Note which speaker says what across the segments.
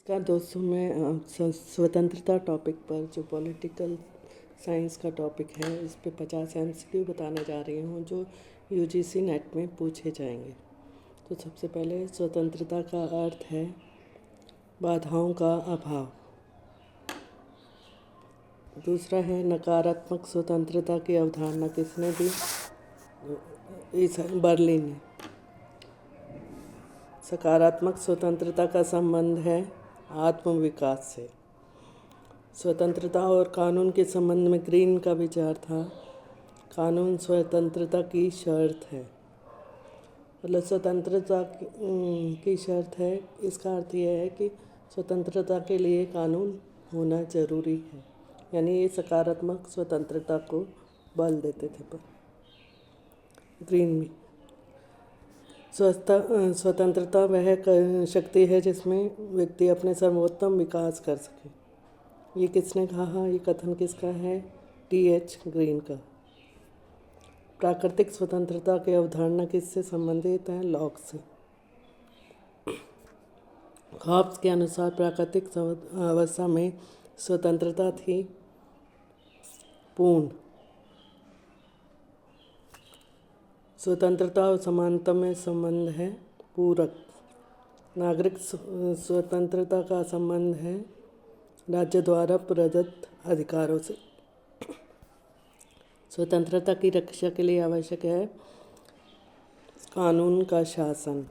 Speaker 1: नमस्कार दोस्तों, मैं स्वतंत्रता टॉपिक पर जो पॉलिटिकल साइंस का टॉपिक है इस पे 50 MCQ बताने जा रही हूँ जो यूजीसी नेट में पूछे जाएंगे। तो सबसे पहले स्वतंत्रता का अर्थ है बाधाओं का अभाव। दूसरा है नकारात्मक स्वतंत्रता की अवधारणा किसने दी? इस बर्लिन ने। सकारात्मक स्वतंत्रता का संबंध है आत्मविकास से। स्वतंत्रता और कानून के संबंध में ग्रीन का विचार था कानून स्वतंत्रता की शर्त है। मतलब स्वतंत्रता की शर्त है, इसका अर्थ यह है कि स्वतंत्रता के लिए कानून होना जरूरी है। यानी ये सकारात्मक स्वतंत्रता को बल देते थे। पर ग्रीन में स्वतंत्रता वह शक्ति है जिसमें व्यक्ति अपने सर्वोत्तम विकास कर सके। ये किसने कहा? ये कथन किसका है? TH ग्रीन का। प्राकृतिक स्वतंत्रता की अवधारणा किससे संबंधित है? लॉक से। हॉब्स के अनुसार प्राकृतिक अवस्था में स्वतंत्रता थी पूर्ण। स्वतंत्रता और समानता में संबंध है पूरक। नागरिक स्वतंत्रता का संबंध है राज्य द्वारा प्रदत्त अधिकारों से। स्वतंत्रता की रक्षा के लिए आवश्यक है कानून का शासन।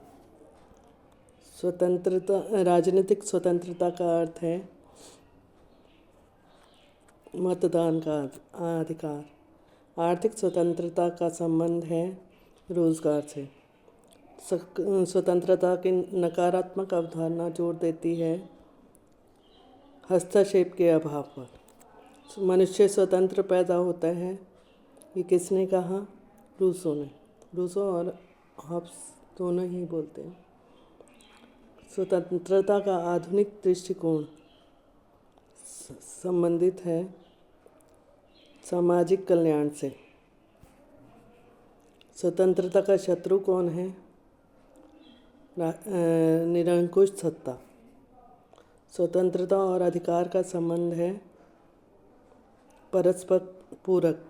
Speaker 1: स्वतंत्रता राजनीतिक स्वतंत्रता का अर्थ है मतदान का अधिकार। आर्थिक स्वतंत्रता का संबंध है रोजगार से। स्वतंत्रता की नकारात्मक अवधारणा जोर देती है हस्तक्षेप के अभाव पर। मनुष्य स्वतंत्र पैदा होता है, ये किसने कहा? रूसो ने। रूसो और हॉब्स दोनों ही बोलते हैं। स्वतंत्रता का आधुनिक दृष्टिकोण संबंधित है सामाजिक कल्याण से। स्वतंत्रता का शत्रु कौन है? निरंकुश सत्ता। स्वतंत्रता और अधिकार का संबंध है परस्पर पूरक।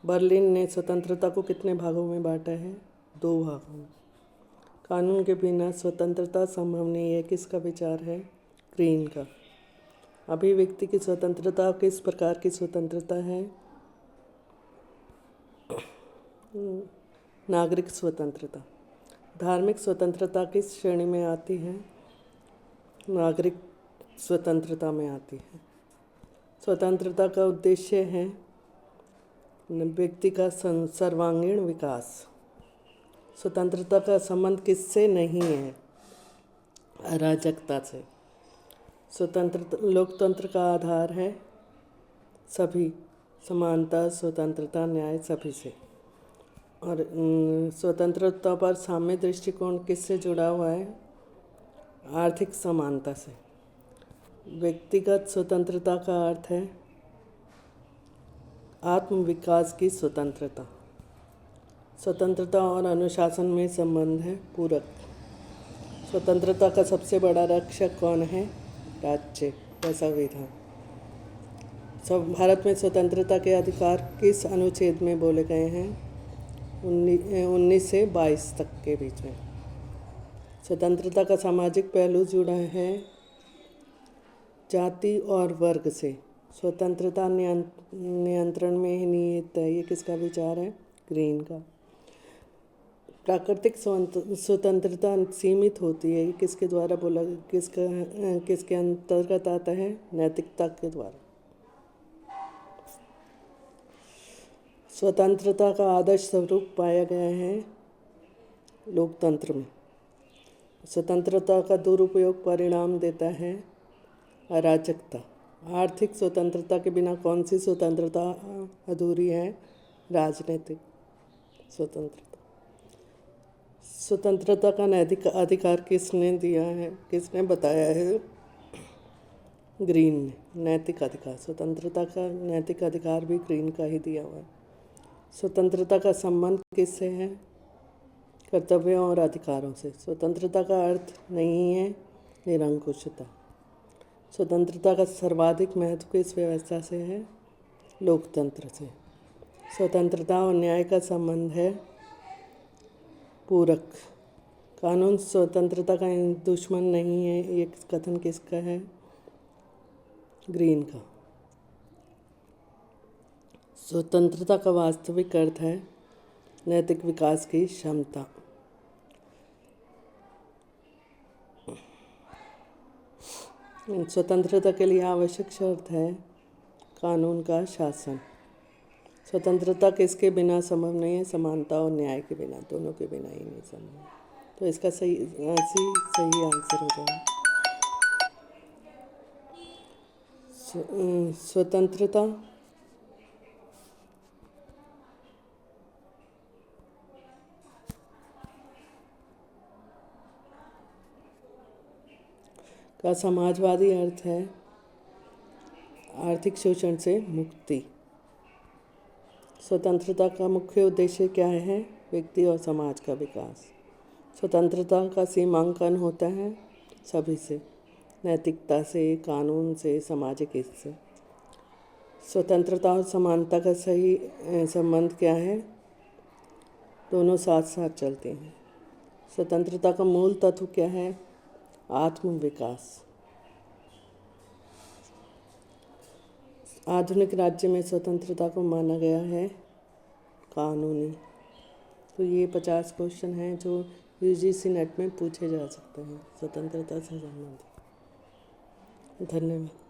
Speaker 1: बर्लिन ने स्वतंत्रता को कितने भागों में बांटा है? 2 भागों में। कानून के बिना स्वतंत्रता संभव नहीं है, किसका विचार है? ग्रीन का। अभिव्यक्ति की स्वतंत्रता किस प्रकार की स्वतंत्रता है? नागरिक स्वतंत्रता। धार्मिक स्वतंत्रता किस श्रेणी में आती है? नागरिक स्वतंत्रता में आती है। स्वतंत्रता का उद्देश्य है व्यक्ति का सर्वांगीण विकास। स्वतंत्रता का संबंध किससे नहीं है? अराजकता से। लोकतंत्र का आधार है सभी, समानता, स्वतंत्रता, न्याय सभी से। और स्वतंत्रता पर साम्य दृष्टिकोण किससे जुड़ा हुआ है? आर्थिक समानता से। व्यक्तिगत स्वतंत्रता का अर्थ है आत्मविकास की स्वतंत्रता। स्वतंत्रता और अनुशासन में संबंध है पूरक। स्वतंत्रता का सबसे बड़ा रक्षक कौन है? राज्य या संविधान। भारत में स्वतंत्रता के अधिकार किस अनुच्छेद में बोले गए हैं? 19 से 22 तक के बीच में। स्वतंत्रता का सामाजिक पहलू जुड़ा है जाति और वर्ग से। स्वतंत्रता नियंत्रण में ही निहित है, ये किसका विचार है? ग्रीन का। प्राकृतिक स्वतंत्रता सीमित होती है, ये किसके द्वारा बोला? किसके अंतर्गत आता है? नैतिकता के द्वारा। स्वतंत्रता का आदर्श स्वरूप पाया गया है लोकतंत्र में। स्वतंत्रता का दुरुपयोग परिणाम देता है अराजकता। आर्थिक स्वतंत्रता के बिना कौन सी स्वतंत्रता अधूरी है? राजनीतिक स्वतंत्रता। स्वतंत्रता का नैतिक अधिकार किसने दिया है, किसने बताया है? ग्रीन ने। नैतिक अधिकार, स्वतंत्रता का नैतिक अधिकार भी ग्रीन का ही दिया हुआ है। स्वतंत्रता का संबंध किससे है? कर्तव्यों और अधिकारों से। स्वतंत्रता का अर्थ नहीं है निरंकुशता। स्वतंत्रता का सर्वाधिक महत्व किस व्यवस्था से है? लोकतंत्र से। स्वतंत्रता और न्याय का संबंध है पूरक। कानून स्वतंत्रता का दुश्मन नहीं है, ये कथन किसका है? ग्रीन का। स्वतंत्रता का वास्तविक अर्थ है नैतिक विकास की क्षमता। स्वतंत्रता के लिए आवश्यक शर्त है कानून का शासन। स्वतंत्रता किसके बिना संभव नहीं है? समानता और न्याय के बिना, दोनों के बिना ही नहीं संभव। तो इसका सही आंसर हो जाएगा स्वतंत्रता का समाजवादी अर्थ है आर्थिक शोषण से मुक्ति। स्वतंत्रता का मुख्य उद्देश्य क्या है? व्यक्ति और समाज का विकास। स्वतंत्रता का सीमांकन होता है सभी से, नैतिकता से, कानून से, सामाजिक हित से। स्वतंत्रता और समानता का सही संबंध क्या है? दोनों साथ साथ चलते हैं। स्वतंत्रता का मूल तत्व क्या है? आत्मविकास। आधुनिक राज्य में स्वतंत्रता को माना गया है कानूनी। तो ये 50 क्वेश्चन हैं जो यूजीसी नेट में पूछे जा सकते हैं स्वतंत्रता से संबंधित। धन्यवाद।